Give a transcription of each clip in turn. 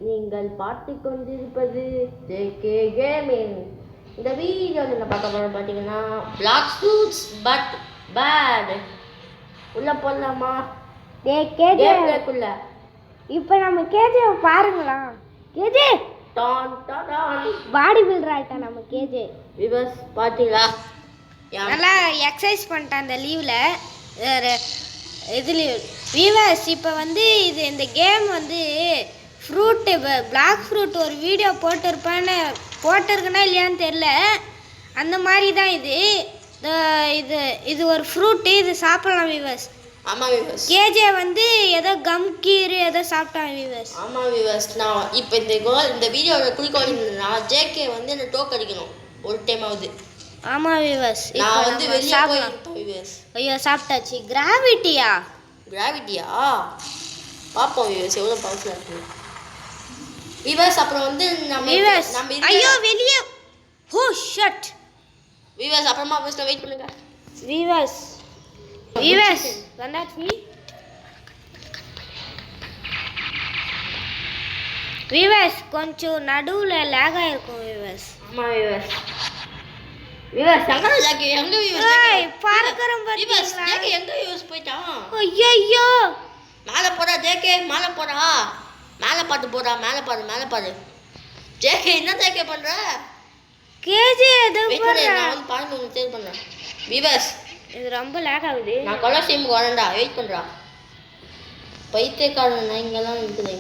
நீங்கள் பார்த்து கொண்டிருப்பது ஜேகே கேமிங். இந்த வீடியோவில் என்ன பார்க்க போகிறோம் பார்த்தீங்கன்னா பிளாக் ஃப்ரூட்ஸ் பட் பேட். உள்ளே போடலாமா? கேஜேக்குள்ள இப்போ நம்ம கேஜே பாருங்களா. கேஜே டான் டான் பாடி பில்டர் ஆயிட்டா நம்ம கேஜே. விவஸ் பார்த்தீங்களா? நல்லா எக்ஸசைஸ் பண்ணிட்டேன் அந்த லீவில். இதில் விவஸ் இப்போ வந்து இது இந்த கேம் வந்து ஃப்ரூட்டு பிளாக் ஃப்ரூட் ஒரு வீடியோ போட்டிருக்குன்னா இல்லையான்னு தெரில. அந்த மாதிரி தான் இது இது இது ஒரு ஃப்ரூட்டு. இது சாப்பிடலாம் விவஸ். ஆமாம் விவஸ். கேஜே வந்து ஏதோ கம் கீரு ஏதோ சாப்பிட்டான் விவஸ். ஆமாம் விவஸ். நான் இப்போ இந்த வீடியோவில் குறிக்கோள் ஜேகே வந்து என்ன டோக் அடிக்கணும் ஒரு டைம் ஆகுது. ஆமாம் விவஸ். நான் வந்து வெளியே போயிருப்பேன் விவஸ். ஐயோ சாப்பிட்டாச்சு. கிராவிட்டியா பார்ப்போம் விவஸ் எவ்வளோ பவர்ஃபுல்லாக இருக்குது விவஸ். அப்புறம் வந்து நம்ம ஐயோ வெளியே ஹோ ஷட் விவஸ். அப்புறமா ஃபர்ஸ்ட் வெயிட் பண்ணுங்க விவஸ். வந்தாச்சு விவஸ். கொஞ்சம் நடுவில் லேக் ஆயிருக்கும் விவஸ். ஆமாம் விவஸ். விவஸ் சங்கர ஜாக்கி எங்க விவஸ்? ஏய் பறக்கறோம் விவஸ். பாத்தீங்களா? ஜாக்கி எங்க விவஸ் போய்ட்டான்? ஐயோ மேலே போடா ஜேகே, மேலே போடா. மேலே பாட்டு போடா, மேலே பாரு. ஜேகே என்ன ஜேகே பண்ற? கேஜே ஏதோ வெயிட் பண்ணு, நான் வந்து பாருங்க உங்களுக்கு சேவ் பண்றேன். விவஸ் இது ரொம்ப லேக் ஆகுது. நான் கொலோசியமுக்கு வரேன்டா, வெயிட் பண்றா. பைத்தியக்காரன் இங்கெல்லாம் இருக்குது.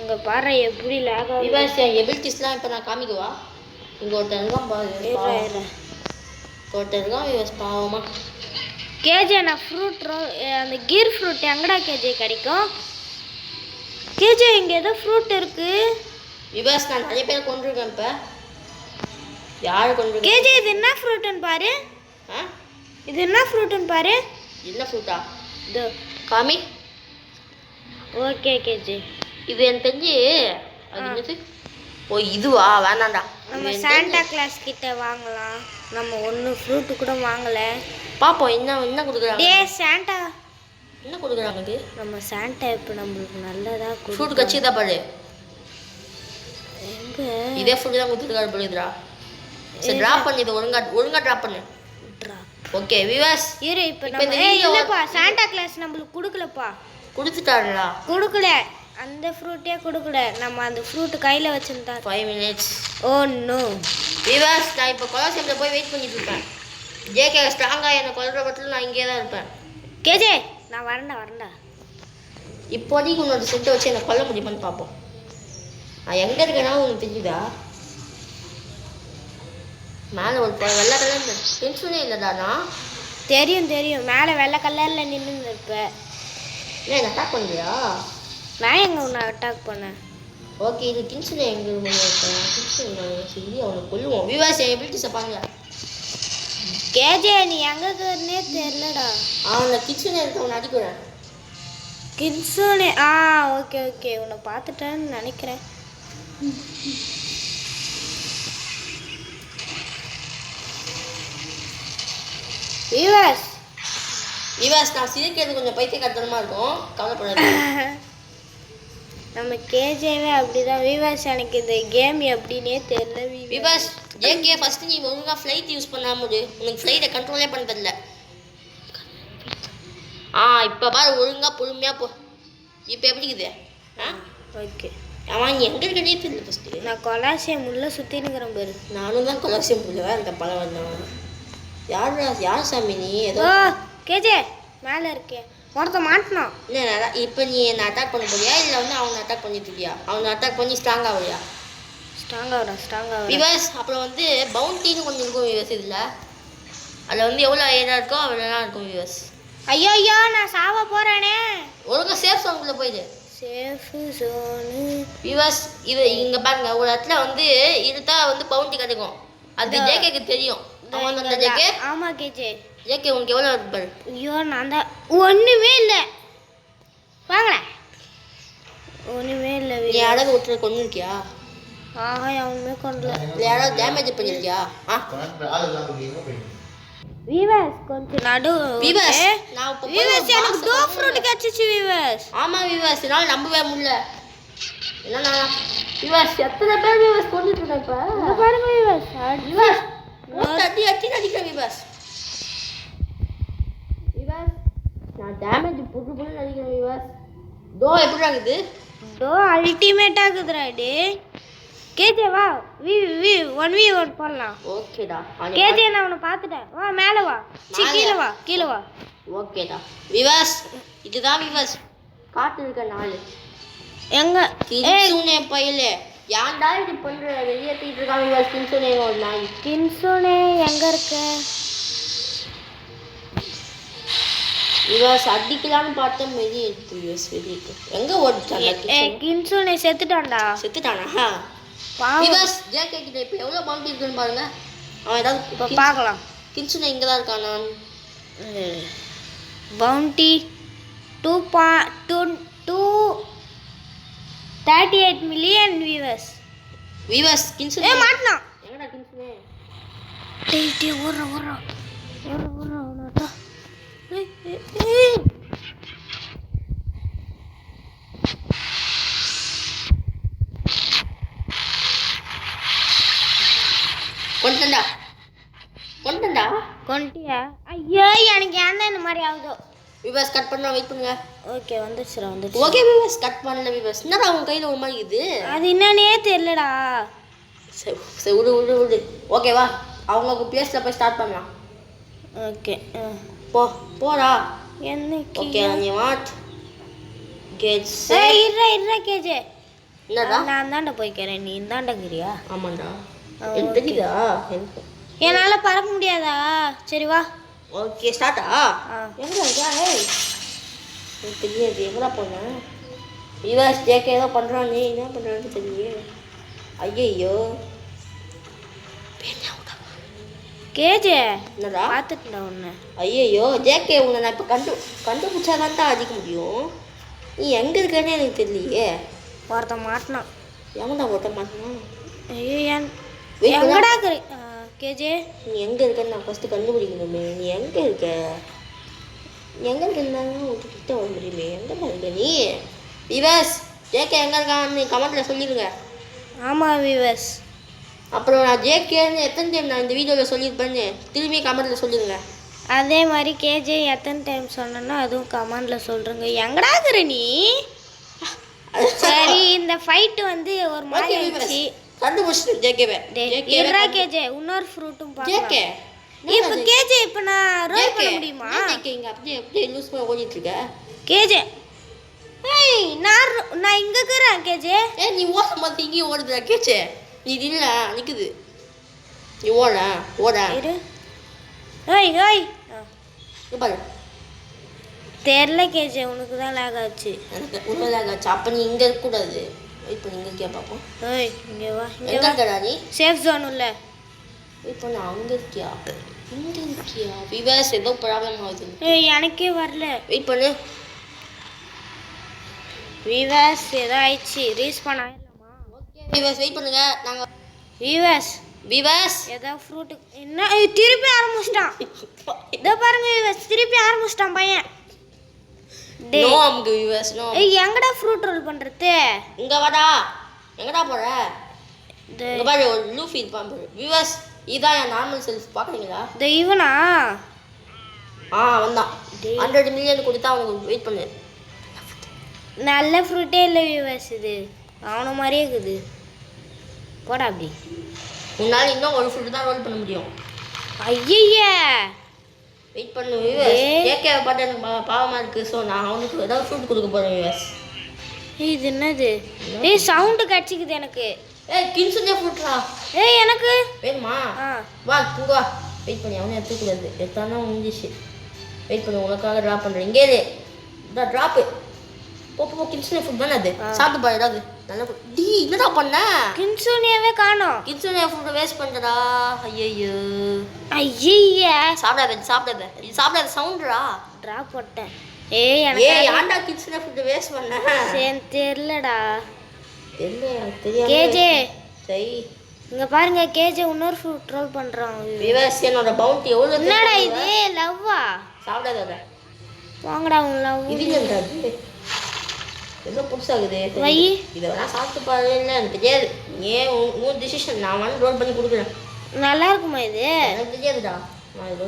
இங்க பாரு எப்படி லேக் ஆகுது. விவஸ் எபிலிட்டிஸ்லாம் இப்போ நான் காமிக்குவா? இங்கே ஒருத்தன் இருக்கான் பாரு. ஒருத்தன் இருக்கான் விவஸ் பாவமா. கேஜே நான் ஃப்ரூட் அந்த கீர் ஃப்ரூட் எங்கடா கேஜே கிடைக்கும்? கேஜே இங்கே ஏதோ ஃப்ரூட் இருக்கு விவஸ். நான் நிறைய பேர் கொண்டிருக்கேன். இப்போ யாரு கொண்டு? கேஜே இது என்ன ஃப்ரூட்னு பாரு. இது என்ன ஃப்ரூட்னு பாரு. என்ன ஃப்ரூட்டா? இதோ காமி. Okay KJ. இது எனக்கு தெரிஞ்சு அது என்னது? ஓ இதுவா? வேணாண்டா. நம்ம சாண்டா கிளாஸ் கிட்ட வாங்கலாம். நம்ம ஒன்று ஃப்ரூட்டு கூட வாங்கலை. பாப்போம் என்ன கொடுக்குறாங்க. டே சாண்டா என்ன கொடுக்குறாங்க? இது நம்ம சாண்டா இப்போ நம்மளுக்கு நல்லதா ஃப்ரூட் கட்சி தான் பாரு. எங்க இதே ஃப்ரூட் தான் கொடுத்துருக்காரு போலுதுடா. சரி ட்ராப் பண்ணி இது ஒழுங்கா ட்ராப் பண்ணு. ஓகே விவஸ். இரு இப்போ நம்ம இல்லப்பா சாண்டா கிளாஸ் நம்மளுக்கு கொடுக்கலப்பா. கொடுத்துட்டாருடா. கொடுக்கல அந்த ஃப்ரூட்டே கொடுக்கல. நம்ம அந்த ஃப்ரூட் கையில் வச்சிருந்தா 5 மினிட்ஸ். Oh no விவஸ். நான் இப்போ கொலாசியமில் போய் வெயிட் பண்ணிட்டு இருப்பேன். ஜேகே ஸ்ட்ராங்காக என்னை கொல்ற பட்சத்தில் நான் இங்கே தான் இருப்பேன். கேஜே நான் வரேன்டா. இப்போதைக்கு உன்னோட செட்டை வச்சு என்னை கொல்ல முடியுமான்னு பார்ப்போம். நான் எங்கே இருக்கேன்னா உனக்கு தெரியுதா? மேலே ஒரு வெள்ளை கலர் டென்ஷனே இல்லைடாண்ணா. தெரியும் மேலே வெள்ளை கலரில் நின்று இருப்பேன். ஏன் என்ன அட்டாக் பண்ணுறியா? நான் எங்கே உன்னை அட்டாக் பண்ணேன்? ஓகே இது டென்ஷனே எங்கே டென்ஷன் சொல்லி அவனை கொல்லுவோம். விவாஸ் எபிலிட்டிஸை பாருங்க. கேஜே நீ எங்கே இருக்கிறனே தெரிலடா. அவனை கிச்சனே இருக்க அவனை அடிக்கிறேன். கிட்ஸோனே ஓகே உன்னை பார்த்துட்டேன்னு நினைக்கிறேன். விவாஸ் நான் சிரிக்கிறது கொஞ்சம் பைத்தியக்காரத்தனமாக இருக்கும், கவலைப்படாது. நம்ம கேஜேவே அப்படிதான் விவாஸ். எனக்கு இந்த கேம் எப்படின்னே தெரியல விவாஸ். ஜேகே ஃபர்ஸ்ட் நீ ஒழுங்காக ஃப்ளைட் யூஸ் பண்ணாமல் உனக்கு ஃப்ளைட்டை கண்ட்ரோலே பண்ண தெரியல. இப்போ பாரு ஒழுங்காக பொறுமையாக போ. இப்போ எப்படி இருக்குது? ஓகே அவன் நீ எங்கே இருக்கே தெரியல. ஃபஸ்ட்டு நான் கொலாசியம் உள்ள சுற்றினுக்கிறேன் பாரு. நானும் தான் கொலாசியம் உள்ளவா இருக்கேன் பல வந்தவன். யார் சாமி நீ? ஏதோ கேஜே மேலே இருக்கேன். ஒருத்த மாட்டினான். இல்லை இப்போ நீ என்னை அட்டாக் பண்ண போறியா இல்லை வந்து அவனை அட்டாக் பண்ணிட்டு இருக்கியா? அவனை அட்டாக் பண்ணி ஸ்ட்ராங் ஆகுறியா? ஸ்ட்ராங்காக விவாஸ். அப்புறம் வந்து பவுண்டின்னு கொஞ்சம் இருக்கும் விவாஸ். இதில் அதில் வந்து எவ்வளோ ஏதா இருக்கோ அவ்வளோலாம் இருக்கும் விவாஸ். ஐயோ நான் சாவ போகிறேனே. ஒழுங்காக சேஃப் ஜோனுக்குள்ளே போயிடு. சேஃப் ஜோனு விவாஸ். இது இங்கே பாருங்க ஒரு இடத்துல வந்து இருட்டா வந்து பவுண்டி கிடைக்கும். அது ஜேகேக்கு தெரியும். ஜேகே ஆமாம் கேஜே. ஜேகே உனக்கு எவ்வளோ இருக்கு பாரு. ஐயோ நான் தான் ஒன்றுமே இல்லை. வாங்களேன். ஒன்றுமே இல்லை. நீ யாராவது ஒருத்தர் கொண்டு இருக்கியா? அவனுமே கொண்டல. யாராவது டேமேஜ் பண்ணியிருக்கியா? வீவர்ஸ் கொஞ்சம் நடு வீவர்ஸ் நான் வீவர்ஸ் எனக்கு டோ ஃப்ரூட் கிடைச்சிச்சு வீவர்ஸ். ஆமா வீவர்ஸ் என்னால நம்பவே முடியல. என்னண்ணா விவாஸ் எத்தனை பேர் விவாஸ் கொண்டுட்டு இருக்கேன் இப்போ இங்க பாருங்க விவாஸ் விவாஸ் போட்டு அடி அடிக்கிறேன் விவாஸ் விவாஸ் நான் டேமேஜ் புது அடிக்கிறேன் விவாஸ் தோ எப்படி ஆகுது டோ அல்டிமேட் ஆகுதுடா டே கேஜே வா வி 1v1 போடலாம் ஓகேடா கேஜே நான் உன்னை பார்த்துட்டேன் வா மேலே வா கீழே வா ஓகேடா விவாஸ் இதுதான் விவாஸ் காட்டு இருக்க நாலு எங்க கின்சுனே பையலே யாண்டா இது பண்ற வெளியே தீட்டு இருக்காங்க விவாஸ் கின்சுனே ஒரு நாய் கின்சுனே எங்க இருக்க விவாஸ் அடிக்கலான்னு பார்த்தேன் வெளியே எடுத்து விவாஸ் வெளியே எங்க ஓடிச்சாங்க கின்சுனே செத்துட்டான்டா செத்துட்டானா பாவம் விவாஸ் ஜேகே கிட்ட இப்போ எவ்வளோ பவுண்டி இருக்குன்னு பாருங்க அவன் ஏதாவது இப்போ பார்க்கலாம் கின்சுனே இங்கே தான் இருக்கான் நான் பவுண்டி 238 மில்லியன் வியூவர்ஸ் விவாஸ் கின்சுனே மாட்டலாம் எங்கடா கின்சுனே டேய் ஓடுறா அவனாடா கொண்டா கொண்டியா ஐயோ எனக்கு ஏன் இந்த மாதிரி ஆகுதோ விவாஸ் கட் பண்ணா வெயிட் பண்ணுங்க ஓகே வந்துச்சு ஓகே விவாஸ் கட் பண்ணல விவாஸ் என்னடா உன் கையில் ஒரு மாதிரி இது அது என்னன்னே தெரியலடா சரி விடு ஓகேவா அவங்க பிளேஸில் போய் ஸ்டார்ட் பண்ணலாம் ஓகே போடா என்னைக்கு ஓகே நீ வாட் கெட் இருடா கேஜே என்னடா நான் தாண்டா போய்க்கிறேன் நீ இந்தாண்டங்கிறியா ஆமாண்டா எனக்கு தெரியுதா எனக்கு என்னால் பறக்க முடியாதா சரி வா ஓகே ஸ்டார்ட்டா எங்கடா இருக்கா ஏய் எனக்கு தெரியாது எங்கடா போனேன் விவாஸ் ஜேகே ஏதோ பண்ணுறான் நீ என்ன பண்ணுறான்னு தெரியலையே ஐயோ கேஜே என்னடா பார்த்துட்டுடா ஒன்று ஐயோ ஜேகே உன்னை நான் இப்போ கண்டுபிடிச்சாதான் தான் அடிக்க முடியும் நீ எங்கே இருக்கேன்னு எனக்கு தெரியலையே ஒருத்தன் மாட்டினான் எவன்டா ஓட்ட மாட்டேன் ஐயோ எங்கடா கேஜே நீ எங்கே இருக்கன்னு நான் ஃபஸ்ட்டு கண்டுபிடிக்கணுமே நீ எங்கே இருக்க இருந்தாலும் கிட்ட வர முடியுமே எங்கே இருக்க நீ விவாஸ் ஜேகே எங்கே இருக்கான்னு கமெண்ட்டில் சொல்லிடுங்க ஆமாம் விவாஸ் அப்புறம் நான் ஜேகேன்னு எத்தனை டைம் நான் இந்த வீடியோவில் சொல்லியிருப்பேன்னு திரும்பி கமெண்ட்டில் சொல்லிடுங்க அதே மாதிரி கேஜே எத்தனை டைம் சொன்னேன்னா அதுவும் கமெண்டில் சொல்கிறேங்க எங்கடா இருக்கிற நீ சரி இந்த ஃபைட்டு வந்து ஒரு மாதிரி ஆயிடுச்சு கண்டுபிடிச்சிட்டு ஜேகேவே இருடா கேஜே இன்னொரு ஃப்ரூட்டும் ஜேகே இப்போ கேஜே இப்போ நான் ரோல் பண்ண முடியுமா ஜேகே இங்கே அப்படியே லூஸ் பண்ணி ஓடிட்டு இருக்க கேஜே ஏய் நான் இங்கே இருக்கிறேன் கேஜே நீ ஓட மாதிரி இங்கேயும் ஓடுதுடா கேச்சே நீ இல்லை நிற்குது நீ ஓட இரு ஏய் பாரு தெரில கேஜே உனக்கு தான் லேக் ஆச்சு எனக்கு உண்மை லேக் ஆச்சு அப்போ நீ இங்கே இருக்கக்கூடாது வெயிட் பண்ணி இங்கே இருக்கே பார்ப்போம் ஏய் இங்கே வா எங்கே இருக்கடா நீ சேஃப் ஜோன் உள்ள வெயிட் பண்ண அங்கே இருக்கியா விவாஸ் ஏதோ ப்ராப்ளம் ஆகுது ஏய் எனக்கே வரல வெயிட் பண்ணு விவாஸ் ஏதோ ஆயிடுச்சு ரீஸ்பான் ஆயிடலாமா ஓகே விவாஸ் வெயிட் பண்ணுங்க நாங்கள் விவாஸ் ஏதோ ஃப்ரூட்டு என்ன திருப்பி ஆரம்பிச்சிட்டான் இதோ பாருங்க விவாஸ் திருப்பி ஆரம்பிச்சிட்டான் பையன் நோ அம்கு விவாஸ் நோ ஏய் எங்கடா ஃப்ரூட் ரோல் பண்றது இங்க வாடா எங்கடா போற இங்க பாரு ஒரு லூஃபி இருப்பான் பாரு விவாஸ் இதான் என் நார்மல் செல்ஃப் பாக்குறீங்களா இவனா வந்தான் 100 மில்லியன் கொடுத்தா அவனுக்கு வெயிட் பண்ணு நல்ல ஃப்ரூட்டே இல்லை விவாஸ் இது அவன மாதிரியே இருக்குது போடா அப்படி உன்னால இன்னும் ஒரு ஃப்ரூட் தான் ரோல் பண்ண முடியும் ஐயா வெயிட் பண்ணு விவாஸ் கேக்கே பார்த்து எனக்கு பாவமாக இருக்குது ஸோ நான் அவனுக்கு ஏதாவது ஃப்ரூட் கொடுக்க போகிறேன் விவாஸ் இது என்னது சவுண்டு கிடச்சிக்குது எனக்கு கின்சுனே ஃப்ரூட்ரா எனக்கு வேணுமா வா தூங்க வா வெயிட் பண்ணி அவனே எடுத்துக்கூடாது எடுத்தானா முடிஞ்சிச்சு வெயிட் பண்ணி உனக்காக ட்ராப் பண்ணுறேன் இங்கே இதான் ட்ராப்பு போ கின்சுனே ஃபுட் தானே அது சாப்பிட்டு பாரு ஏதாவது நல்லா டி என்னடா பண்ண கின்சுனியாவே காணோம் கின்சுனே ஃபுட்டை வேஸ்ட் பண்ணுறா ஐயோ ஐயா சாப்பிடாத இது சாப்பிடாத சவுண்டுடா ட்ராப் போட்டேன் ஏன்டா கின்சுனே ஃபுட்டை வேஸ்ட் பண்ண தெரியலடா தெரியாது கேஜே சரி இங்க பாருங்க கேஜே இன்னொரு ஃப்ரூட் ரோல் பண்றான் விவாஸ் என்னோட பவுண்டி எவ்வளோ என்னடா இது லவ்வா சாப்பிடாத வாங்கடா உன் லவ் இது என்னடா என்ன புதுசாகுது வை. இதை வேணா சாப்பிட்டு பாரு. இல்லை எனக்கு தெரியாது. ஏன் உன் டிசிஷன். நான் வேணா ரோல் பண்ணி கொடுக்குறேன். நல்லா இருக்குமா இது? எனக்கு தெரியாதுடா. நான் இது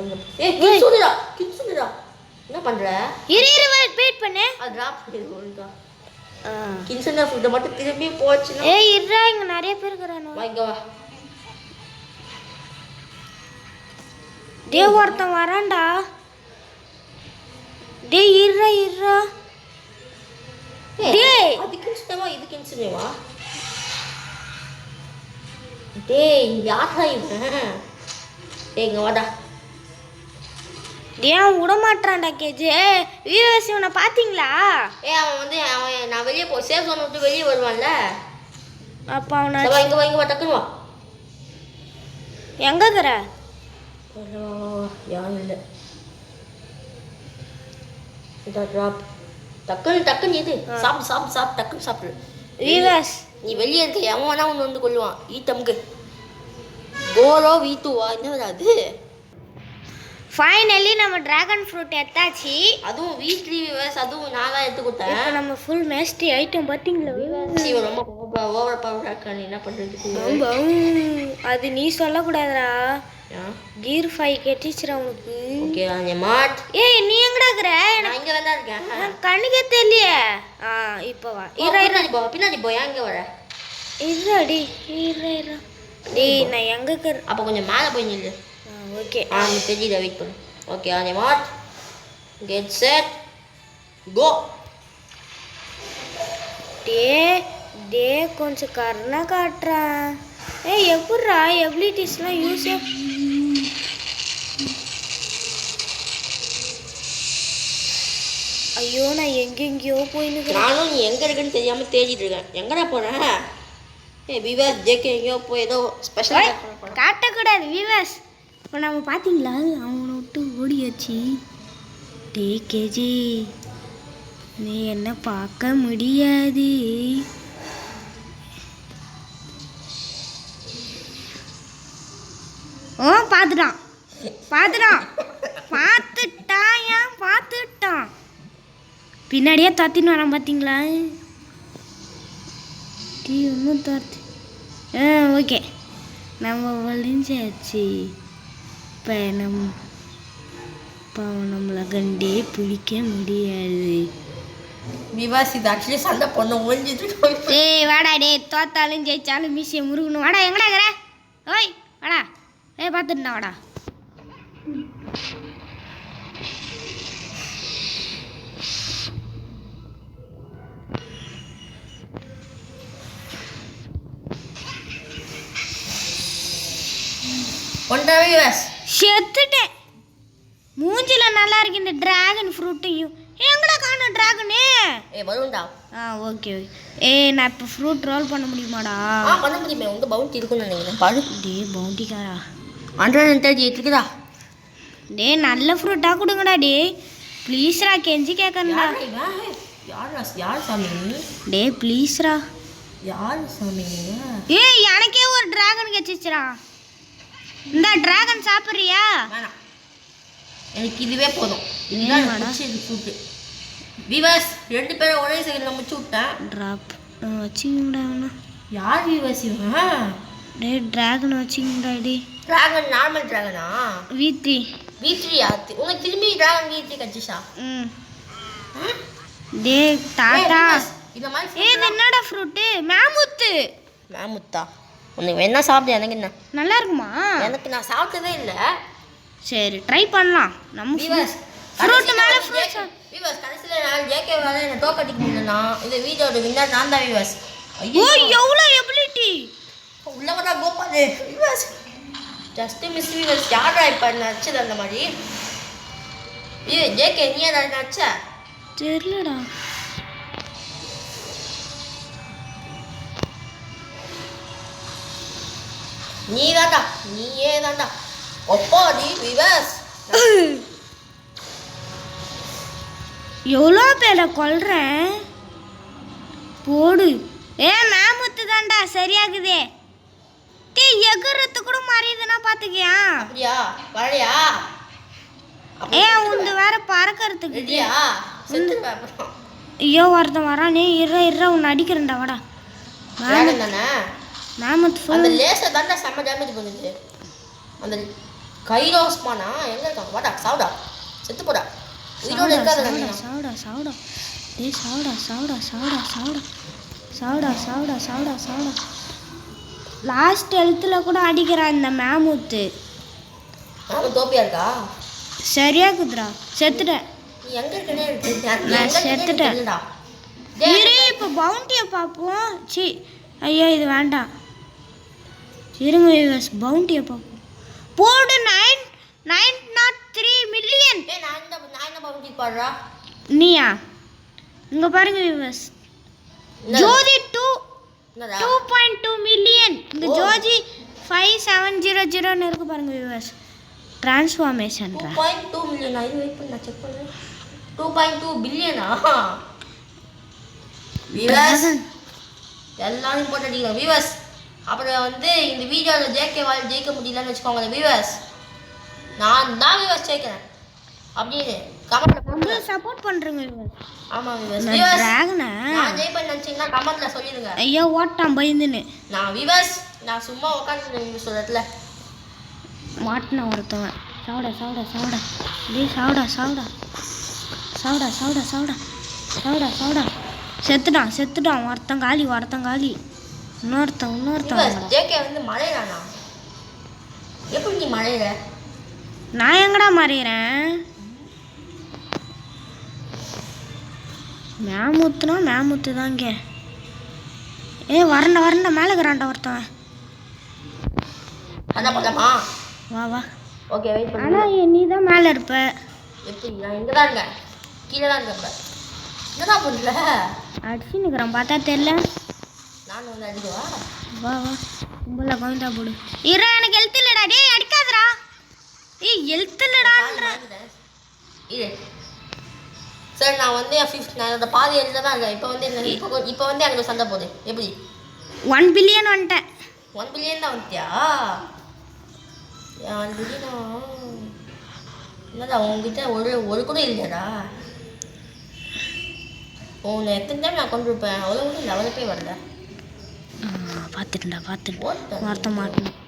கிட்ஸுடா கிட்ஸுடா. என்ன பண்ற? இரு வெயிட் பண்ணு. அது டிராப் பண்ணிருக்கா. கிட்ஸுடா ஃபுட்டை மட்டும் திரும்பி போச்சுன்னா. ஏய் இருடா, இங்க நிறைய பேர் இருக்கறானோ. வா இங்க வா. டேய் ஒருத்தன் வரான்டா. டேய் இருடா. டேய் அது கிட்ஸுடா, இது கிட்ஸுடா. டேய் யாரா இவன்? டேய் இங்க வாடா. டேய் அவன் விட மாட்டான்டா கேஜே. வியூவர்ஸ் இவனை பாத்தீங்களா? அவன் நான் வெளியே போ சேஃப் ஜோன் விட்டு வெளியே வருவான்ல. அப்ப அவனை இங்க வா டக்குனு வா. எங்க இருக்கற? யாரும் இல்லை. இதா டிராப். டக்குன்னு இது சாப்பிடு டக்குன்னு சாப்பிடு. வியூவர்ஸ் நீ வெளியே இருக்க எவன் வேணா ஒன்று வந்து கொள்ளுவான். ஈட்டமுக்கு கோரோ வீட்டுவா என்ன அது? ஃபைனலி நம்ம டிராகன் ஃப்ரூட் எடுத்தாச்சு. அதுவும் வீக்லி வியூவர்ஸ். அதுவும் நான் தான் எடுத்து கொடுத்தேன். இப்போ நம்ம ஃபுல் மேஸ்டி ஐட்டம் பாத்தீங்களா வியூவர்ஸ்? இவன் ரொம்ப ஓவர் பவர் இருக்கான். என்ன பண்றது? அது நீ சொல்லக்கூடாதுடா. Yeah. Gear 5 கெட்டிச்சுடா உனக்கு. ஓகே அந்த மாட். ஏய் நீ எங்கடா இருக்கற? நான் இங்க தான் இருக்கேன். கண்ணுக்கே தெரியலையே. இப்போ வா. பின்னாடி போ எங்க வர? இருடா இரு. டேய் நான் எங்க இருக்கற? அப்ப கொஞ்சம் மேல போய் நில்லு. ஓகே. நீ தெரியுதா வெயிட் பண்ணு. ஓகே அந்த மாட். Get set go. டே கொஞ்சம் கருணை காட்டுறா. ஏய் எப்படிடா எபிலிட்டிஸ்லாம் யூஸ்? ஐயோ நான் எங்கெங்கயோ போயின்னு. நானும் நீ எங்க இருக்குன்னு தெரியாம தேடிட்டு இருக்கேன். எங்கடா போறேன்? விவாஸ் ஜேகே எங்கேயோ போய் ஏதோ ஸ்பெஷல் காட்டக்கூடாது விவாஸ். இப்போ நம்ம பார்த்தீங்களா அவனை விட்டு ஓடியாச்சு. டே கேஜி நீ என்ன பார்க்க முடியாது. பார்த்துட்டான் பின்னாடியே தத்தின்னு வரான் பார்த்தீங்களா? டீ ஒன்றும் தத்து. ஓகே நம்ம வலிஞ்சாச்சு. இப்போ நம்மளை கண்டே பிடிக்க முடியாது. விவாஸ் இது ஆக்சுவலி சண்டை பொண்ணு ஒழிஞ்சிட்டு. டேய் வாடா தோத்தாலும் ஜெயிச்சாலும் மீசியை முருகணும். வாடா எங்கடா இருக்கிற? ஓய் வாடா. பார்த்துட்டா வாடா. செத்துட்டேன். மூஞ்சில நல்லா இருக்கு இந்த டிராகன் ஃப்ரூட்டையும். எங்கடா காணோம் டிராகனே? வரும்டா. ஓகே. நான் இப்போ ஃப்ரூட் ரோல் பண்ண முடியுமாடா? பண்ண முடியுமே. உங்க பவுண்டி இருக்குன்னு நினைக்கிறேன். பாரு. பவுண்டிக்காரா 138 இருக்குதா? நல்ல ஃப்ரூட்டா கொடுங்கடா ப்ளீஸ்ரா. கெஞ்சி கேட்கறா. யார் சாமி? ப்ளீஸ்ரா. யார் சாமி? எனக்கே ஒரு டிராகன் கிடைச்சிச்சுடா. இந்த டிராகன் சாப்பிட்றியா? வேணாம் எனக்கு இதுவே போதும். இதுதான் ஃப்ரூட்டு. விவாஸ் 2 பேரும் ஒரே செகண்ட்ல முடிச்சு விட்டேன். டிராப் வச்சிங்கடா. யார் விவாஸ் இவன்? டிராகன் வச்சிங்கடா. டிராகன் நார்மல் டிராகனா? V3 உனக்கு திரும்பி டிராகன் V3 கட்சிச்சா? தாத்தா இந்த மாதிரி இது என்னடா ஃப்ரூட்? மேமுத்தா. உனக்கு வேணா சாப்பிடு. எனக்கு என்ன நல்லா இருக்குமா? எனக்கு நான் சாப்பிட்டதே இல்லை. சரி ட்ரை பண்ணலாம். நம்ம ஃப்ரூட் மேல ஃப்ரூட்ஸ். விவாஸ் கடைசியில் நான் ஜேகே வேலை என்ன டோக்கடிக்க முடியலனா இந்த வீடியோட வின்னர் நான் தான் விவாஸ். ஐயோ எவ்வளோ எபிலிட்டி உள்ளவரா கோபால். விவாஸ் ஜஸ்ட் மிஸ் விவாஸ். யாரா இப்போ நடிச்சது அந்த மாதிரி? ஜேகே நீ ஏதாவது நடிச்ச? தெரியலடா. நீயே தான்டா ஒப்பாடி விவாஸ். எவ்வளோ பேரை கொல்றேன் போடு. மேமுத்து தான்டா சரியாகுதே. எகுறத்து கூட மாறியதுன்னா பார்த்துக்கியா? அப்படியா வரையா? உண்டு வேற பறக்கிறதுக்கு. ஐயோ ஒருத்தன் வரானே இற உன்னை அடிக்கிறேன்டா வாடா டிராகன் தானே மேமத் அந்த லேசர் தான்டா செம்ம டேமேஜ் பண்ணுது அந்த கைரோஸ்மானா எங்க இருக்கான் வாடா சாவுடா செத்து போடா உயிரோட இருக்காத சாவுடா டேய் சாவுடா லாஸ்ட் ஹெல்த்தில் கூட அடிக்கிறான் இந்த மேமுத்து அவன் தோப்பியா இருக்கா சரியா குதுரா செத்துட்டேன் நீ எங்க இருக்கனே நான் செத்துட்டேன் இரு இப்போ பவுண்டியை பார்ப்போம் சி ஐயோ இது வேண்டாம் இருங்க வியூவர்ஸ் பவுண்டியை பார்ப்போம் போடு 903 மில்லியன் ஏய் நான் என்ன பவுண்டி பாடுறா நீயா இங்க பாருங்க வியூவர்ஸ் ஜோதி 2.2 மில்லியன் இந்த ஜோதி 5700 ன்னு இருக்கு பாருங்க வியூவர்ஸ் டிரான்ஸ்ஃபார்மேஷன் 2.2 மில்லியன் இது வெயிட் பண்ண செக் பண்ணு 2.2 பில்லியனா வியூவர்ஸ் எல்லாம் இம்பார்ட்டன்ட் இல்ல வியூவர்ஸ் அப்புறம் வந்து இந்த வீடியோவில் ஜேகேவால் ஜெயிக்க முடியலன்னு வச்சுக்கோங்க வியூவர்ஸ் நான் தான் வியூவர்ஸ் ஜெயிக்கிறேன் அப்படின்னு கமெண்ட்ல சப்போர்ட் பண்றேங்க வியூவர்ஸ் ஆமா வியூவர்ஸ் டிராகனை நான் ஜெயிப்பேன் நினைச்சீங்கன்னா கமெண்ட்ல சொல்லிடுங்க ஐயோ ஓட்டான் பயந்துன்னு நான் வியூவர்ஸ் நான் சும்மா உட்காந்துருந்தேன் நீங்க சொல்றதுல மாட்டின ஒருத்தவன் சாவுடா டேய் சாவுடா செத்துட்டான் ஒருத்தன் காலி இன்னொருத்தன் ஜேகே வந்து மழையானா எப்படி நீ மழையில நான் எங்கடா மறையிறேன் மேமுத்து தாங்க வரண்ட மேலே இருக்கிறான்டா ஒருத்தவன் அதான் பண்ணலாமா வா ஓகே வெயிட் பண்ணு ஆனால் நீ தான் மேலே இருப்ப எப்படி நான் இங்கே தான் இருக்கேன் கீழே தான் இருக்கேன் என்னதான் பண்ணல அடிச்சு நிற்கிறேன் பார்த்தா தெரியல நான் வந்து அடிக்கவா வா கும்பல கோவிந்தா போடு எனக்கு ஹெல்த் இல்லடா டேய் அடிக்காதடா ஹெல்த் இல்லடான்ற இது சார் நான் வந்து நான் அந்த பாதி எழுத தான் இருக்கேன் இப்போ வந்து எனக்கு சண்டை போகுது எப்படி 1 பில்லியன் வந்துட்டேன் 1 பில்லியன் தான் வந்துட்டியா 1 பில்லியனா என்னடா உங்ககிட்ட ஒரு கூட இல்லையாடா உன்னை எத்தனை டைம் நான் கொண்டு இருப்பேன் அவ்வளோ கூட லெவலுக்கே வரல பார்த்துட்டேன் ஒருத்த மாட்டினான்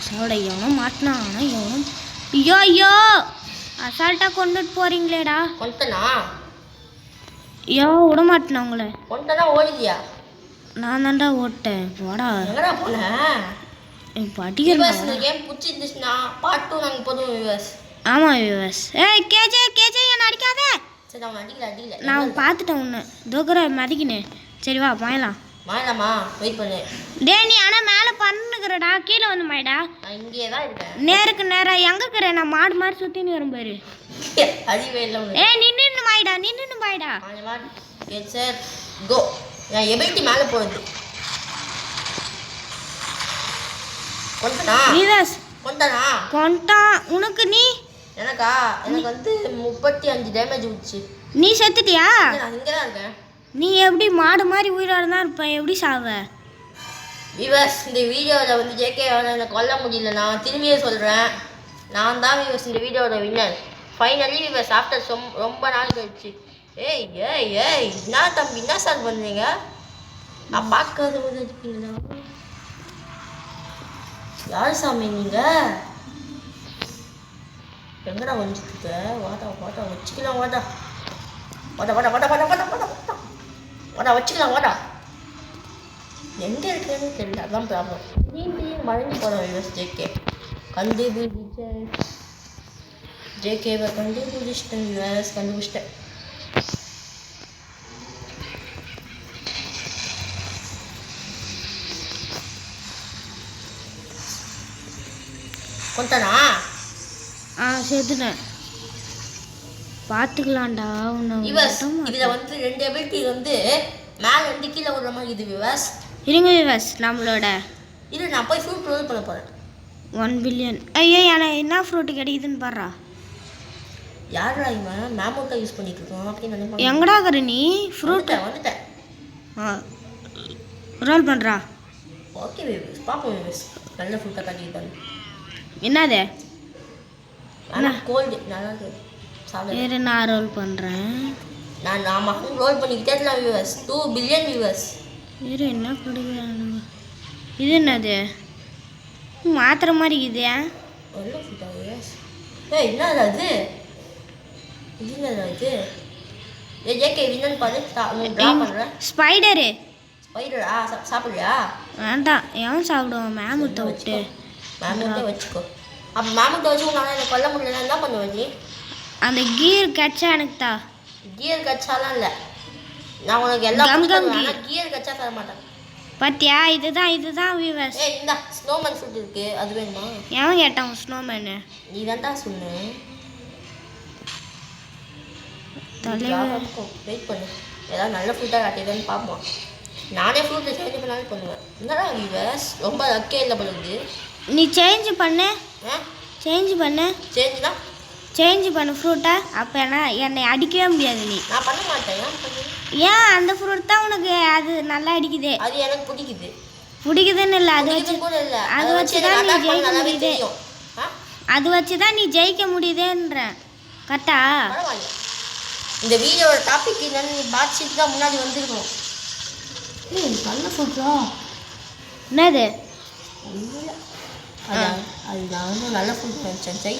சாவடா எவனும் மாட்டினான் ஆனால் எவனும் ஐயோ அசால்ட்டாக கொண்டுட்டு போகிறீங்களேடா கொண்டனா ஐயோ விட மாட்டேன் உங்களை கொண்டனா ஓடிதியா நான் தான்டா ஓட்டேன் வாடா எங்கடா போனேன் இப்போ அடிக்கிறேன் இந்த கேம் பிடிச்சிருந்துச்சுன்னா பார்ட் 2 நாங்கள் போதும் வியூவர்ஸ் ஆமாம் வியூவர்ஸ் ஏய் கேஜே என்ன அடிக்காத சரி அவன் அடிக்கல நான் பார்த்துட்டேன் உன்னை தோக்குற மதிக்கினேன் சரி வா மாயலாம் மாயலாமா வெயிட் பண்ணு டேய் நீ ஆனால் மேலே பண்ணுகிறடா கீழே வந்து மாயடா நான் இங்கேயே தான் இருக்கேன் நேருக்கு நேராக எங்கே இருக்கிறேன் நான் மாடு மாதிரி சுற்றின்னு வரும் பாரு அறிவே இல்லை நின்று மாயிடா கெட் செட் கோ நான் எபிலிட்டி மேலே போகுது கொண்டான் உனக்கு நீ எனக்கு வந்து 35 டேமேஜ் விடுச்சு நீ செத்துட்டியா நான் இங்கே தான் இருக்கேன் நீ எப்படி மாடு மாதிரி உயிரோட தான் இருப்ப எப்படி சாவ வியூவர்ஸ் இந்த வீடியோவில் வந்து ஜேகே எனக்கு கொல்ல முடியல நான் திரும்பியே சொல்கிறேன் நான் தான் வியூவர்ஸ் இந்த வீடியோட வின்னர் ஃபைனலி வியூவர்ஸ் ஆஃப்டர் ரொம்ப நாள் கழிச்சு ஏய் என்ன தம்பி என்ன சார் பண்ணுறீங்க நான் பார்க்காத போது இருக்கீங்களா யார் சாமி நீங்கள் எங்கடா வந்துட்டு வாடா வச்சுக்கலாம் வாடா வச்சுக்கலாம் எங்கே இருக்குன்னு தெரியல அதான் ப்ராப்ளம் திடீர்னு மறைஞ்சு போகிறோம் யூஎஸ் ஜேகே ஜேகேவை கண்டுபிடிச்சிட்டேன் யூஎஸ் கண்டுபிடிச்சிட்டேன் கொண்டனா சேர்த்துட்டேன் பார்த்துக்கலாம்டா இதில் வந்து 2 எபிலிட்டி வந்து மேலே இருந்து கீழே விடுற மாதிரி இது விவாஸ் இருங்க விவாஸ் நம்மளோட இது நான் போய் ஃப்ரூட் ரோல் பண்ண போகிறேன் 1 பில்லியன் ஐயோ எனக்கு என்ன ஃப்ரூட்டு கிடைக்குதுன்னு பாடுறா யாரா இவன் மேமோட்டா யூஸ் பண்ணிட்டு இருக்கோம் அப்படின்னு நினைப்பாங்க எங்கடா இருக்கிற நீ ஃப்ரூட் வந்துட்டேன் ரோல் பண்ணுறா ஓகே விவாஸ் பார்ப்போம் விவாஸ் நல்ல ஃப்ரூட்டாக காட்டிட்டாங்க என்னது ஆனால் கோல்டு நல்லா சாப்பிட வேறு நான் ரோல் பண்ணுறேன். நான் ஆமாம் ரோல் பண்ணிக்கிட்டே இருக்கலாம் வியூவர்ஸ். 2 billion viewers. வேறு என்ன கொடுக்குறானுங்க? இது என்னது மாத்திரை மாதிரி இது? எவ்வளோ ஃபுட்டா வியூவர்ஸ்? ஏய் என்னது அது? இது என்னது அது? ஏகே வின்னன் பாரு. நான் ட்ரா பண்ணுறேன். ஸ்பைடரு. ஸ்பைடரா? சாப்பிட்றியா? வேண்டாம், எவன் சாப்பிடுவான்? மேமுத்தை விட்டு. மேமுத்தை வச்சுக்கோ. அப்போ மேமுத்தை வச்சு உங்களால் எனக்கு கொல்ல முடியலன்னா என்ன பண்ணுவேன் நீ? அந்த கீர் கச்சா எனக்கு தா. கியர் கச்சாலாம் இல்லை, நான் உனக்கு எல்லாம் கியர் கச்சா தர மாட்டேன். பாத்தியா? இதுதான் வியூவர்ஸ். ஏய் இந்த ஸ்னோமேன் ஃபுட் இருக்கு, அது வேணுமா? எவன் கேட்டான் ஸ்னோமேனு? நீ தான்டா சொன்னேன். வெயிட் பண்ணு, ஏதாவது நல்ல ஃபுட்டாக காட்டிடுன்னு பார்ப்போம். நானே ஃப்ரூட்டை சேஞ்ச் பண்ணாலும் பண்ணுவேன். என்னடா வியூவர்ஸ் ரொம்ப லக்கே இல்லை பண்ணுது. நீ சேஞ்ச் பண்ணு. சேஞ்ச் பண்ணு ஃப்ரூட்டை. அப்போ என்னை அடிக்கவே முடியாது. நான் பண்ண மாட்டேன். ஏன்? அந்த ஃப்ரூட் தான் உனக்கு அது நல்லா அடிக்குது. அது எனக்கு பிடிக்குதுன்னு இல்லை, அது வச்சு தான் நீ ஜெயிக்க முடியுது. அது வச்சு தான் நீ ஜெயிக்க முடியுதுன்ற கரெக்டா? இந்த வீடியோட டாபிக் என்னன்னு நீ பாட்ஷீட் தான் முன்னாடி வந்துருக்கணும். நல்ல ஃபுட்டா என்னது? அது நான் வந்து நல்ல ஃபுட் நினச்சேன். சை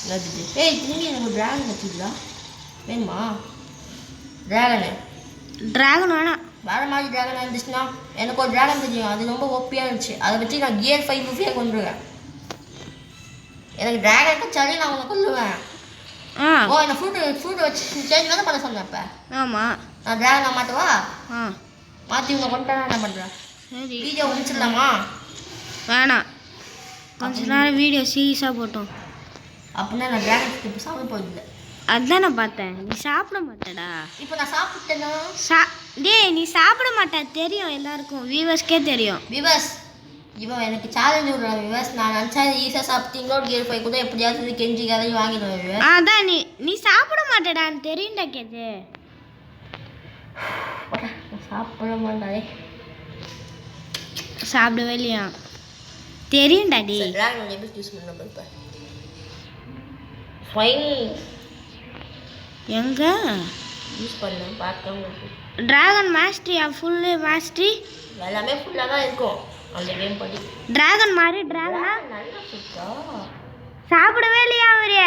என்னது? ஏய் திரும்பி எனக்கு ட்ராகன் வச்சுக்கலாம் வேணுமா? ட்ராகன் வேணாம். வேறு மாதிரி ட்ராகன் இருந்துச்சுன்னா எனக்கு ஒரு ட்ராகன் தெரியும், அது ரொம்ப ஓப்பியாக இருந்துச்சு. அதை வச்சு நான் கியர் 5 ரூபியாக கொண்டுருவேன். எனக்கு ட்ராகன் கச்சாலே நான் உன்னை கொல்லுவேன். ஓ என்ன ஃப்ரூட்டை வச்சு சேஞ்ச் தானே பண்ண சொன்னேன். இப்போ ஆமாம், நான் ட்ராகனை மாற்றவா? மாற்றி உன்னை கொண்டுட்டா என்ன பண்ணுறேன்? வீடியோ முடிச்சிடலாமா? வேணாம், கொஞ்ச நேரம் வீடியோ சீரியஸாக போட்டோம். அப்படின்னா நான் ட்ராகன் இப்போ சாப்பிட போகிறதில்ல. அதுதான் நான் பார்த்தேன். நீ சாப்பிட மாட்டேடா. இப்போ நான் சாப்பிட்டேன்னா டேய் நீ சாப்பிட மாட்டேன் தெரியும், எல்லாருக்கும் வியூவர்ஸ்க்கே தெரியும். வியூவர்ஸ் இவன் எனக்கு சேலஞ்சு விடுறான். வியூவர்ஸ் நான் நினச்சா ஈஸியாக சாப்பிட்டீங்களோ கியர் 5 கூட எப்படியாவது கெஞ்சி கதையும் வாங்கிடுவேன். அதான் நீ சாப்பிட மாட்டேடான்னு தெரியும்டா. கேது சாப்பிட மாட்டாரே. சாப்பிடவே இல்லையா? தெரியும்டா. டி ட்ராகன் எப்படி யூஸ் பண்ண இப்போ ஃபைன் எங்க யூஸ் பண்ண பார்க்க ட்ராகன் மாஸ்டரியா? ஃபுல்லு மாஸ்டரி எல்லாமே ஃபுல்லாக தான் இருக்கும் அந்த கேம் படி. ட்ராகன் மாதிரி ட்ராகனா நல்லா இருக்கா? சாப்பிடவே இல்லையா அவரு?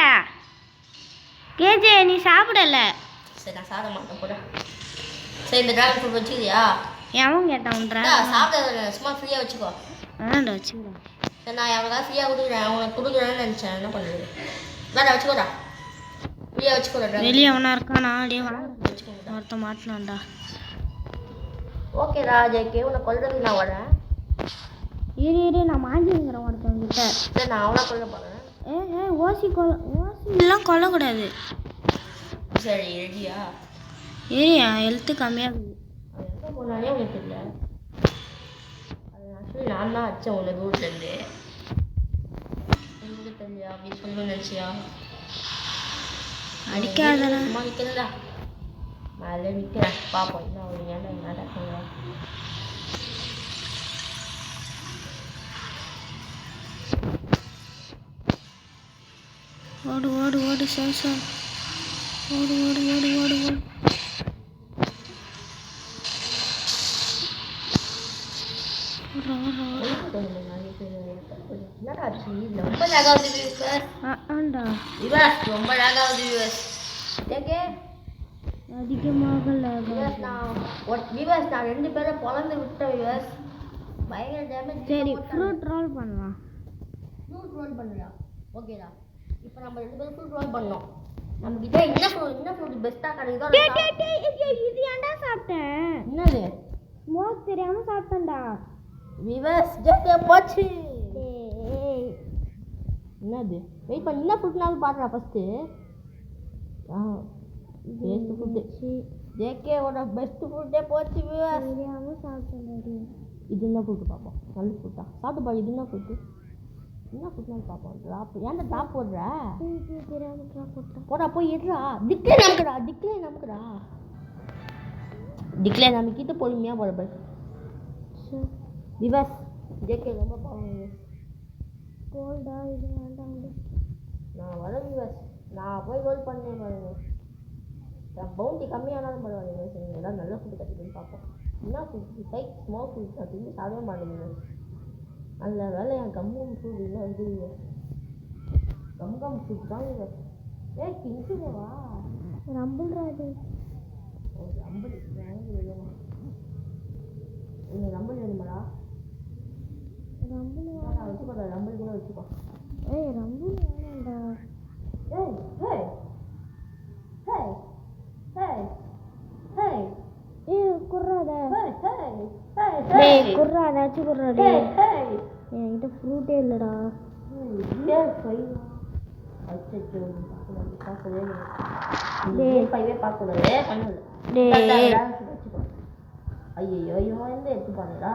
கேஜே நீ சாப்பிடல. சரி நான் சாப்பிட மாட்டேன் கூட. சரி இந்த ட்ராகன் ஃபுட் வச்சுக்கிறியா? எவன் கேட்டான்? ட்ராகன் சாப்பிட சும்மா ஃப்ரீயாக வச்சுக்கோ. வேண்டாம் வச்சுக்கிறேன். சரி நான் எவ்வளோ ஃப்ரீயாக கொடுக்குறேன், உனக்கு கொடுக்குறேன்னு நினச்சேன். என்ன பண்ணுறது? வேண்டாம் வச்சுக்கோடா, ஃப்ரீயாக வச்சுக்கோடா. வெளியே அவனா இருக்கானா? டே வச்சுக்கோங்க, ஒருத்த மாட்டினான்டா. ஓகேடா ஜேகே, உன்னை கொல்றதுக்கு நான் வரேன். இரு நான் மாஞ்சிங்கிறேன் ஒருத்தவங்கிட்ட. சரி நான் அவனா கொல்ல போகிறேன். ஓசிலாம் கொல்லக்கூடாது. சரி ரெடியா? ஏரியா ஹெல்த்து கம்மியாகுது. அது எங்கே போனாலே உனக்கு தெரியல. அது ஆக்சுவலி நான் தான் அடித்தேன் உன்னை தூரத்துலேருந்து. எனக்கு தெரியலையா? அப்படி சொல்லணும்னு நினச்சியா? அடிக்காதடா. சும்மா நிற்கிறதா? மேலே நிற்கிறேன், பார்ப்போம் என்ன ஒரு ஏன்னா நடக்குங்க. ஓடு ஓடு ஓடு சார் சார் ஓடு ஓடு ஓடு ஓடு ஓடு. ரொம்ப லாகாவது வியூவர்ஸ். ஆண்டா வியூவர்ஸ் ரொம்ப லாகாவது வியூவர்ஸ். ஓகே அதிகமாக வியூவர்ஸ் நான் 2 பேரை பொழந்து விட்டேன் வியூவர்ஸ். பயங்கர டேமேஜ். சரி ஃப்ரூட் ரோல் பண்ணலாம். ஃப்ரூட் ரோல் பண்ணலாம். ஓகேடா, இப்போ நம்ம 2 பேரும் ஃப்ரூட் ரோல் பண்ணோம். நம்மக்கிட்ட என்ன ஃப்ரூட் பெஸ்ட்டாக கிடைக்குதோ. இது ஏன்டா சாப்பிட்டேன்? என்னது? ஸ்மோக் தெரியாமல் சாப்பிட்டேன்டா. வியூவர்ஸ் ஜெட் போச்சு. என்னது? வெயிட் பண்ணி என்ன ஃபுட்னாலும் பார்க்குறா ஃபஸ்ட்டு. பெஸ்ட் ஃபுட்டு ஜேகேவோட பெஸ்ட் ஃபுட்டே போச்சு வியூவர்ஸ். தெரியாமல் சாப்பிட்டேன். இது என்ன ஃபுட்டு பார்ப்போம். நல்ல ஃபுட்டா சாப்பிட்டு பாரு. இது என்ன ஃபுட்டு? என்ன ஃபுட்னாலும் பார்ப்போம். ட்ராப் ஏன்டா ட்ராப் போடுற? தெரியாமல் ட்ராப் போட்டேன். போடா போய் எடுறா. டிக்ளே நமக்குடா. டிக்ளே நமக்கிட்ட பொறுமையாக போட பாரு. வியூவர்ஸ் ஜேகே ரொம்ப பாவம். கோல்டா இது வேண்டாம். நான் வர வியூவர்ஸ், நான் போய் ரோல் பண்ணேன் பாருங்க. பவுண்டி கம்மியானாலும் பரவாயில்ல வியூவர்ஸ், நீங்கள் எல்லாம் நல்ல ஃபுட்டு கற்றுக்குன்னு பார்ப்போம். என்ன ஃபுட் சைட் ஸ்மோக் ஃபுட் நான் திரும்பி சாப்பிட மாட்டேங்க. நல்ல வேலை என் கம்கம் ஃபுட் இன்னும் வந்து கம்கம் ஃபுட் தான் வியூவர்ஸ். கிஞ்சுவா ரம்பிள்றாது. ரம்பிள் வேணும். நீங்கள் ரம்பிள் வேணுமாடா? ரம்பிள் நான் வச்சுக்கோ, ரம்பிள் கூட வச்சுக்கோ. ரம்பிள் வேணாம்டா. குர்ராத குர்ராதாச்சும் குர்ராடே. என்கிட்ட ஃப்ரூட்டே இல்லைடா. ஐயோ இவன் வந்து எடுத்துப்பானுடா.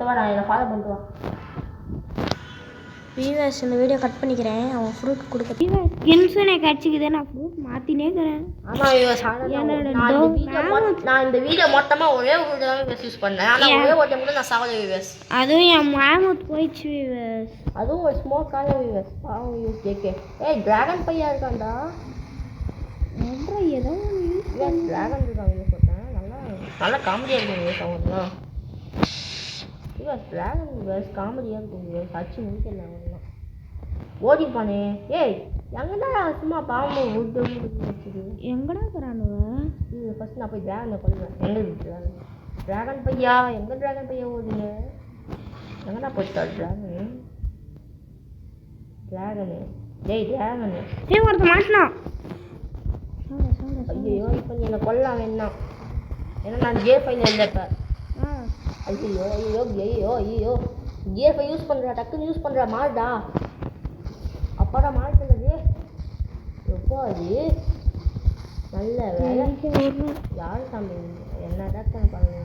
நான் என்னை ஃபாலோ பண்ணிட்டு வா. வியூவர்ஸ், இந்த வீடியோ கட் பண்ணிக்கிறேன். அவன் ஃப்ரூட் கொடுக்க வியூவர்ஸ் கின்சனே கட்சிக்குது. நான் ஃப்ரூட் மாற்றினே இருக்கிறேன். ஆமாம் வியூவர்ஸ், நான் இந்த வீடியோ மொத்தமாக ஒரே ஒரு தான் யூஸ் பண்ணேன். ஆனால் ஒரே ஒரு டைம் கூட நான் சாவல வியூவர்ஸ். அதுவும் என் மேமூத் போயிடுச்சு வியூவர்ஸ். அதுவும் ஒரு ஸ்மோக்கான வியூவர்ஸ். பாவம் யூஸ் கேட்க. டிராகன் பையா இருக்கான்டா. ஏதோ டிராகன் இருக்கான் யூஸ் போட்டேன். நல்லா காமெடியாக இருக்கும் யூஸ் அவங்கலாம். டிராகன் வியூவர்ஸ் காமெடியாக இருக்கும் வியூவர்ஸ். அச்சு முடிக்கல அவங்கலாம் ஓடிப்பானே. எங்கடா சும்மா பாம்பு விட்டு வச்சுது. எங்கடா இருக்கிறானுவ? இது ஃபஸ்ட் நான் போய் டிராகனை கொள்வேன். எங்கே டிராகன்? டிராகன் பையா எங்கே? டிராகன் பையா ஓடுங்க. எங்கடா போச்சா டிராகனு? டிராகனு டிராகனு ஒருத்த மாட்டினான். ஐயோ இப்போ நீ என்னை கொல்லலாம் வேணாம். ஏன்னா நான் J5 இல்லை இப்போ. ஐயோ ஐயோ ஐயோ ஐயோ J5 யூஸ் பண்ணுறா. டக்குன்னு யூஸ் பண்ணுறா. மாறுடா. அப்பாடா மாறுறது. எப்போ அது நல்ல வேலை. யார் சாமி என்ன அட்டாக் பாருங்க.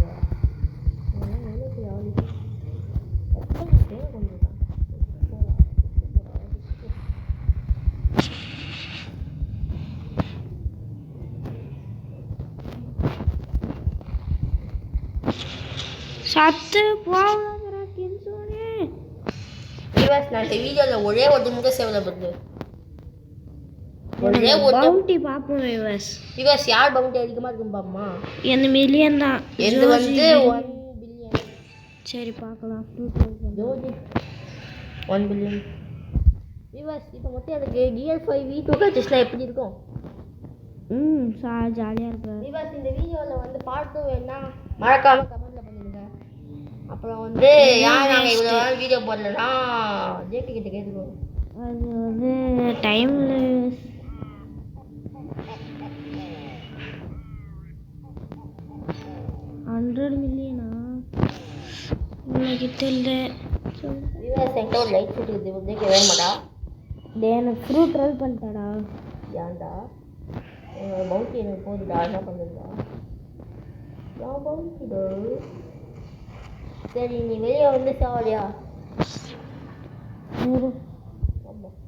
கொஞ்சம் சத்து போகாதடா கின்சோனே. வியூவர்ஸ், நான் இந்த வீடியோவில் ஒரே ஒரு மட்டும் சேவ் பண்ணுது. ஒரே ஒரு பவுண்டி பாப்போம் வியூவர்ஸ். வியூவர்ஸ், யார் பவுண்டி அதிகமாக இருக்கும் பாப்போமா? என்ன மில்லியன் தான். இது வந்து 1 பில்லியன். சரி பார்க்கலாம். ஜோதி 1 பில்லியன். வியூவர்ஸ், இப்போ மட்டும் எனக்கு GL5 V2 கட்சிஸ்லாம் எப்படி இருக்கும்? ஜாலியாக இருக்கு. வியூவர்ஸ், இந்த வீடியோவில் வந்து பார்ட் 2 வேணா மறக்காமல் கமெண்ட்டில் பண்ணிடுங்க. அப்புறம் வந்து யார் நாங்கள் இவ்வளோ நாள் வீடியோ போடலன்னா ஜேபி கிட்ட கேட்டுக்கோங்க. அது வந்து டைம்லெஸ். $100 மில்லியனா? கிட்ட இல்லை. வியூவர்ஸ், என்கிட்ட ஒரு லைட் ஃபுட் இருக்குது. வந்து வேணும் மாட்டா? எனக்கு ஃப்ரூட் ரோல் பண்ணிட்டாடா. ஏன்டா பவுண்டி எனக்கு போகுதுடா. என்ன பண்ணுறா பவுண்டிடோ? சரி நீ வெளியே வந்து சாவலியா?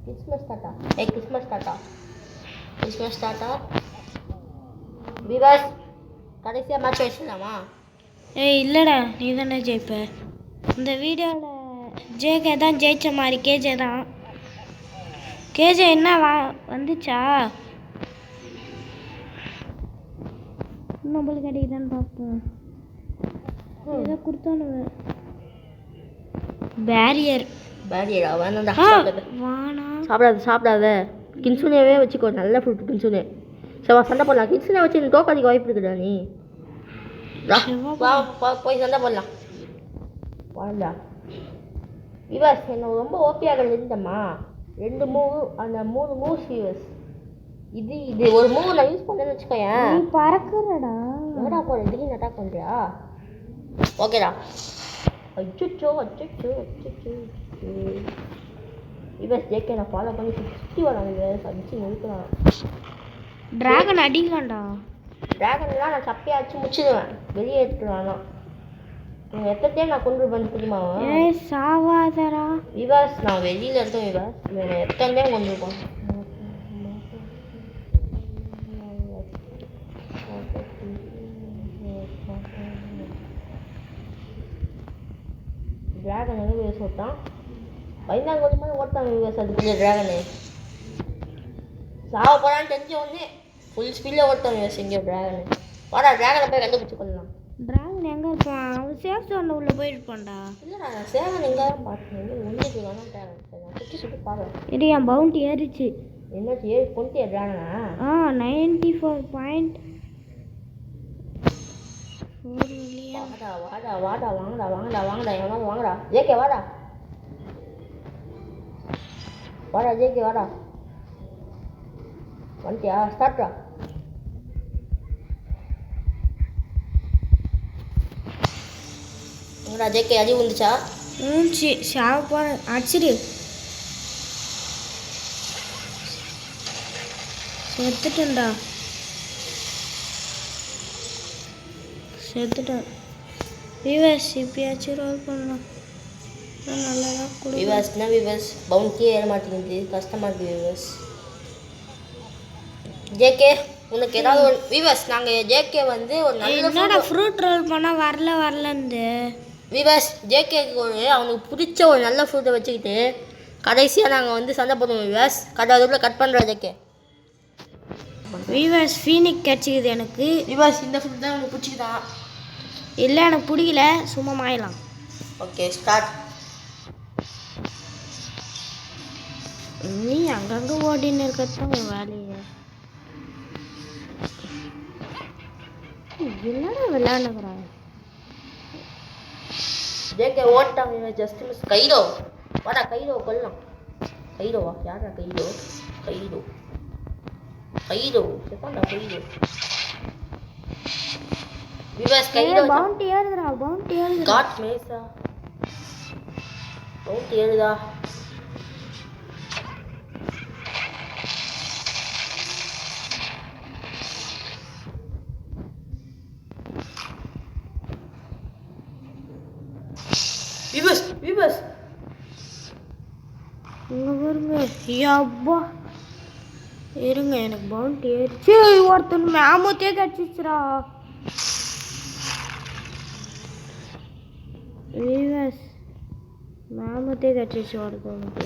கிறிஸ்மஸ் தாத்தா. கிறிஸ்மஸ் தாத்தா. கிறிஸ்மஸ் தாத்தா. விவாஸ், கடைசியாக மேட்ச் வச்சுக்கலாமா? இல்லைடா, நீ தானே ஜெயிப்ப. இந்த வீடியோவில் ஜேகே தான் ஜெயிச்ச மாதிரி. கேஜே தான். கேஜே என்ன வந்துச்சா? நம்மளுக்கு கிடைக்குதான்னு பார்ப்போம். ஏதோ கொடுத்தானுவேன். பேரியரா வேணாம்டா. வானா சாப்பிடாத. கின்சுனேவே வச்சுக்கோ. நல்ல ஃப்ரூட் கின்சுனே. சரி சண்டை போடலாம். கின்சுனே வச்சு எனக்கு தோக்காதிக்கு வாய்ப்பு இருக்குடா. நீ போய் சண்டை போடலாம். வாடா விவாஸ். என்ன ரொம்ப ஓகேயாக இருந்தம்மா. 2 மூவ், அந்த 3 மூவ்ஸ் விவாஸ். இது ஒரு மூவ் நான் யூஸ் பண்ணேன்னு வச்சுக்கோயேன். பறக்குறடா. எங்கடா போகிற? திடீர்னு அட்டாக் பண்ணுறியா? ஓகேடா. அச்சோ விவாஸ், ஜேகே நான் ஃபாலோ பண்ணி சுற்றி வரான் விவாஸ். அடிச்சு முடிக்கலாம். டிராகன் அடிக்கலாம்டா. டிராகன்லாம் நான் சப்பையை அடிச்சு முடிச்சிடுவேன். வெளியே எடுத்துருவானா? எத்தனை நான் கொண்டு பண்ணி தெரியுமா? சாவாதரா விவாஸ். நான் வெளியில் இருக்கேன் விவாஸ். நான் எத்தனை கொண்டு இருப்போம். டிராகன் எங்கே சொல்லிட்டான்? பயந்தாங்க கொஞ்சம் மாதிரி ஓட்டாங்க விவாஸ் அதுக்குள்ளே ட்ராகனு சாவ போகிறான்னு தெரிஞ்ச உடனே ஃபுல் ஸ்பீடில் ஓட்டாங்க விவாஸ் எங்கேயோ ட்ராகனு வாடா ட்ராகனை போய் கண்டுபிடிச்சி கொள்ளலாம். டிராகன் எங்கே இருப்பான்? அவன் சேஃப் ஜோனில் உள்ளே போயிருப்பான்டா. இல்லைடா நான் சேவன் எங்கே பார்த்தேன் எங்கே ஒன்றுக்கு வேணாம் ட்ராகன் நான் சுற்றி பார்க்குறேன். இது என் பவுண்டி ஏறிச்சு. என்னாச்சு ஏறி கொண்டு ட்ராகனா 94.4 மில்லியன். வாடா வாடா வாடா வாங்கடா வாங்கடா வாங்கடா எவனாவது வாங்கடா ஜேகே வாடா வாடா ஜேகே வாடா வந்துட்டியா ஸ்டார்ட்ரா எங்கடா ஜேகே அடி வந்துச்சா சாவ போகிற அடிச்சிடு. செத்துட்டேன்டா செத்துட்டேன். விவாஸ் இப்பயாச்சும் ரோல் பண்ணலாம் நல்லா தான் கொடு. விவாஸ்னா விவாஸ் பவுண்டியே ஏற மாட்டேங்குது கஷ்டமாக இருக்குது விவாஸ். ஜேகே உனக்கு ஏதாவது ஒரு விவாஸ் நாங்கள் ஜேகே வந்து ஒரு நல்ல ஃப்ரூட் ரோல் பண்ணால் வரலன்னு விவாஸ் ஜேகேக்கு ஒரு அவனுக்கு பிடிச்ச ஒரு நல்ல ஃப்ரூட்டை வச்சுக்கிட்டு கடைசியாக நாங்கள் வந்து சண்டை போடுவோம் விவாஸ் அதுக்குள்ளே கட் பண்ணுறோம் ஜேகே. விவாஸ் ஃபீனிக் கிடச்சிக்குது எனக்கு. விவாஸ் இந்த ஃப்ரூட் தான் உனக்கு பிடிச்சிக்குதான்? இல்லை எனக்கு பிடிக்கல சும்மா மாயலாம். Okay start. நீ அங்கங்கே ஓடின்னு இருக்கிறது உன் வேலையை என்னடா விளையாடுறாங்க. ஜேகே ஓட்டாங்க ஜஸ்ட் மிஸ். கைரோ வாடா கைரோ கொல்லாம். கைரோவா யாரா கைரோ கைரோ கைரோ செத்தாண்டா கைரோ. விவாஸ் கைரோ பவுண்டி ஏறுதுடா பவுண்டி ஏறுது. காட் மேசா பவுண்டி ஏறுதா. விவாஸ் விவாஸ் இங்கே பாருங்க யப்பா இருங்க எனக்கு பவுண்டி ஏறிச்சு. ஒருத்தன் மேமூத்தே கிடச்சிச்சுரா. விவாஸ் மேமூத்தே கிடச்சிச்சு ஒருத்தவனுக்கு.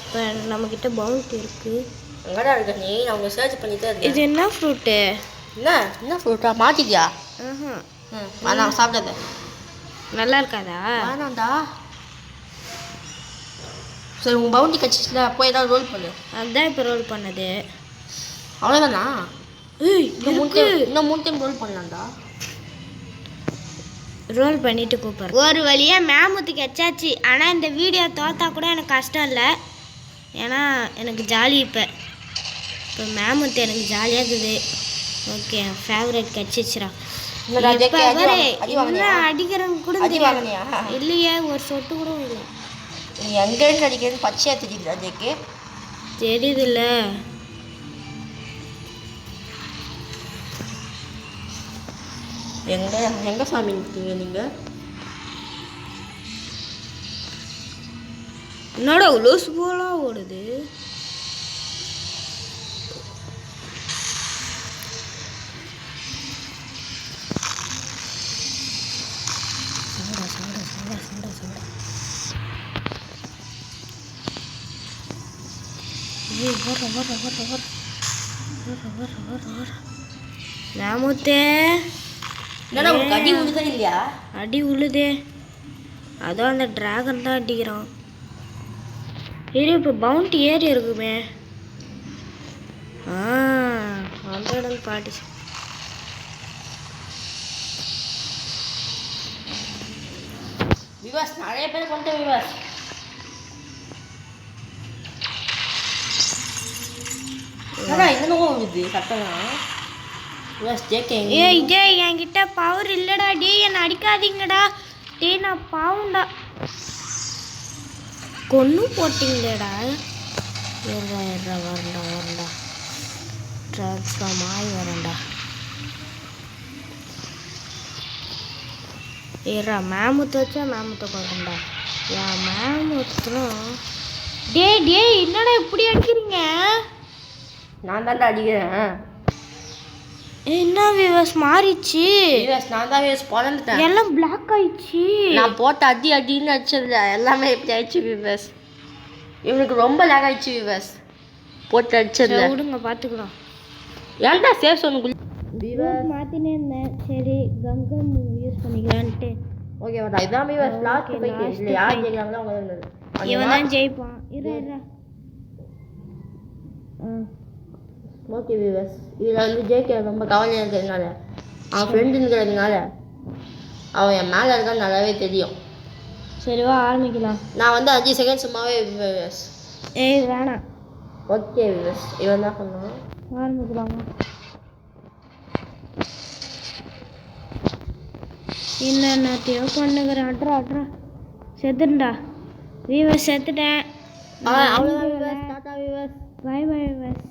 இப்போ நம்மக்கிட்ட பவுண்டி இருக்குது. எங்கடா இருக்க நீ? நான் உங்களை சர்ச் பண்ணிட்டே இருக்கேன். இது என்ன ஃப்ரூட்டு? என்ன ஃப்ரூட்டா மாட்டிக்கியா? நான் சாப்பிட்டது நல்லா இருக்காதா? வேணாண்டா. சரி உங்கள் பவுண்டி கட்சிச்சில போய் ஏதாவது ரோல் பண்ணு. அதுதான் இப்போ ரோல் பண்ணது. அவ்வளோதானா? இன்னும் 3 டைம் ரோல் பண்ணலாம்டா. ரோல் பண்ணிட்டு கூப்பிட்றேன். ஒரு வழியாக மேமுத்துக்கு எச்சாச்சு. ஆனால் இந்த வீடியோ தோத்தா கூட எனக்கு கஷ்டம் இல்லை. ஏன்னா எனக்கு ஜாலி. இப்போ மேமுத்து எனக்கு ஜாலியாக இருக்குது. ஓகே ஃபேவரட் கிடச்சிச்சுரா. அடிக்கிறவங்க கூட இல்லையே ஒரு சொட்டு கூட இல்லை. நீ எங்கேருந்து அடிக்கிறது பச்சையாக தெரியுதா ஜேகே? தெரியுதுல்ல. எங்க சாமி நிற்கீங்க நீங்கள்? என்னோட லூஸ் போலாம் ஓடுது. மேமுத்தே அடி உழுதே இல்லையா? அடி உழுதே. அதான் அந்த டிராகன் தான் அடிக்கிறான். இது இப்போ பவுண்டி ஏறி இருக்குமே. 140. விவாஸ் நிறைய பேர் கொண்டு விவாஸ். என்னவோ இது சத்தம். என்கிட்ட பவர் இல்லடா. டே என்ன அடிக்காதீங்கடா. டே நான் பாவம்டா. கொன்னு போட்டிங்களேடா. வரண்டா ட்ரான்ஸ்ஃபார்ம் ஆகி வரண்டா. மேமுத்த வச்சா மேமுத்த கொண்டா. என் மேமுத்தம். டே என்னடா இப்படி அடிக்கிறீங்க? நான் தான்டா அடிக்கிறேன். என்ன வியூவர்ஸ் மாறிச்சு வியூவர்ஸ் நான் தான் வியூவர்ஸ் பிறந்துட்டேன். எல்லாம் பிளாக் ஆயிடுச்சு. நான் போட்ட அடின்னு அடிச்சதுல எல்லாமே இப்படி ஆயிடுச்சு வியூவர்ஸ். இவனுக்கு ரொம்ப லேக் ஆயிடுச்சு வியூவர்ஸ் போட்டு அடிச்சதுல. விடுங்க பார்த்துக்கலாம். ஏன்டா சேஃப் சொன்ன வியூவர்ஸ் மாற்றினே இருந்தேன். சரி கங்கம் யூஸ் பண்ணிக்கலான்ட்டு. ஓகே வாடா இதான் வியூவர்ஸ் லாஸ்ட் ஃபைட். இல்லை யார் ஜெயிக்கிறாங்களோ அவங்க தான் இருந்தது. இவன் தான் ஜெயிப்பான். இரு ஓகே வியூவர்ஸ் இதில் வந்து ஜெயிக்க ரொம்ப கவலையாக இருக்கிறதுனால அவன் ஃப்ரெண்டுங்கிறதுனால அவன் என் மேலே இருக்கான்னு நல்லாவே தெரியும். சரிவா ஆரம்பிக்கலாம். நான் வந்து 5 செகண்ட் சும்மாவே வியூவர்ஸ். வேணாம். ஓகே வியூவர்ஸ் இவன் தான் சொன்னான். ஆரம்பிக்கலாமா? என்னத்தையோ பண்ணுகிறேன். அட்ரா செத்துண்டா வியூவர்ஸ். செத்துட்டேன். அவ்வளோதான் வியூவர்ஸ். டாடா வியூவர்ஸ். Bye bye viewers.